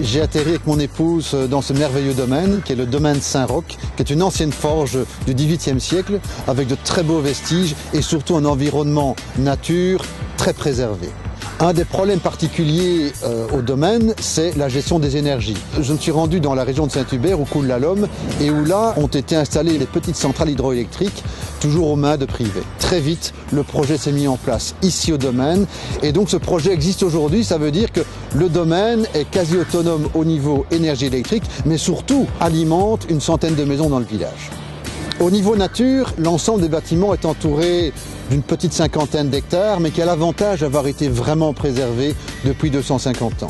J'ai atterri avec mon épouse dans ce merveilleux domaine, qui est le domaine Saint-Roch, qui est une ancienne forge du XVIIIe siècle, avec de très beaux vestiges et surtout un environnement nature très préservé. Un des problèmes particuliers au domaine, c'est la gestion des énergies. Je me suis rendu dans la région de Saint-Hubert, où coule la Lomme, et où là ont été installées les petites centrales hydroélectriques, toujours aux mains de privés. Très vite, le projet s'est mis en place ici au domaine, et donc ce projet existe aujourd'hui. Ça veut dire que le domaine est quasi autonome au niveau énergie électrique, mais surtout alimente une centaine de maisons dans le village. Au niveau nature, l'ensemble des bâtiments est entouré d'une petite cinquantaine d'hectares, mais qui a l'avantage d'avoir été vraiment préservé depuis 250 ans.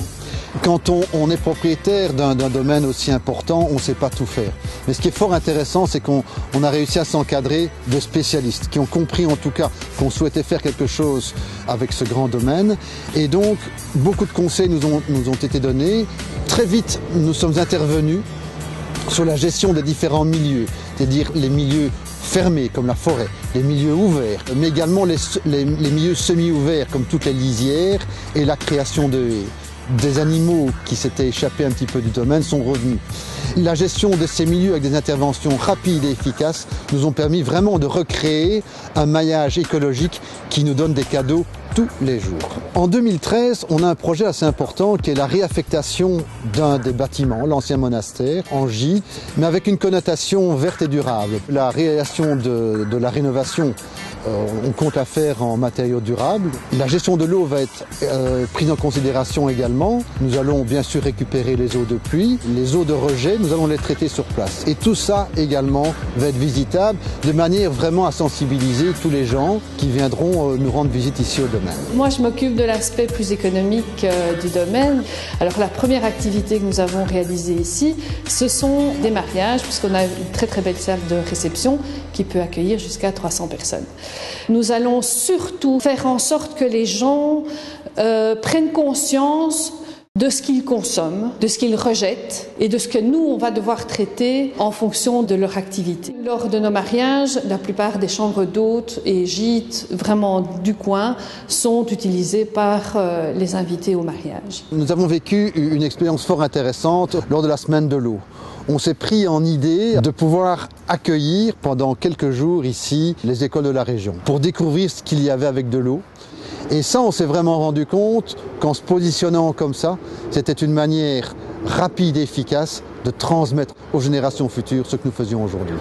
Quand on est propriétaire d'un domaine aussi important, on ne sait pas tout faire. Mais ce qui est fort intéressant, c'est qu'on a réussi à s'encadrer de spécialistes qui ont compris en tout cas qu'on souhaitait faire quelque chose avec ce grand domaine. Et donc, beaucoup de conseils nous ont été donnés. Très vite, nous sommes intervenus sur la gestion des différents milieux, c'est-à-dire les milieux fermés comme la forêt, les milieux ouverts, mais également les milieux semi-ouverts comme toutes les lisières et la création de haies. Des animaux qui s'étaient échappés un petit peu du domaine sont revenus. La gestion de ces milieux avec des interventions rapides et efficaces nous ont permis vraiment de recréer un maillage écologique qui nous donne des cadeaux tous les jours. En 2013, on a un projet assez important qui est la réaffectation d'un des bâtiments, l'ancien monastère, en gîte, mais avec une connotation verte et durable. La réalisation de la rénovation, on compte la faire en matériaux durables. La gestion de l'eau va être prise en considération également. Nous allons bien sûr récupérer les eaux de pluie, les eaux de rejet, nous allons les traiter sur place. Et tout ça également va être visitable de manière vraiment à sensibiliser tous les gens qui viendront nous rendre visite ici au domaine. Moi, je m'occupe de l'aspect plus économique du domaine. Alors, la première activité que nous avons réalisée ici, ce sont des mariages, puisqu'on a une très belle salle de réception qui peut accueillir jusqu'à 300 personnes. Nous allons surtout faire en sorte que les gens prennent conscience de ce qu'ils consomment, de ce qu'ils rejettent et de ce que nous, on va devoir traiter en fonction de leur activité. Lors de nos mariages, la plupart des chambres d'hôtes et gîtes vraiment du coin sont utilisées par les invités au mariage. Nous avons vécu une expérience fort intéressante lors de la semaine de l'eau. On s'est pris en idée de pouvoir accueillir pendant quelques jours ici les écoles de la région pour découvrir ce qu'il y avait avec de l'eau. Et ça, on s'est vraiment rendu compte qu'en se positionnant comme ça, c'était une manière rapide et efficace de transmettre aux générations futures ce que nous faisions aujourd'hui.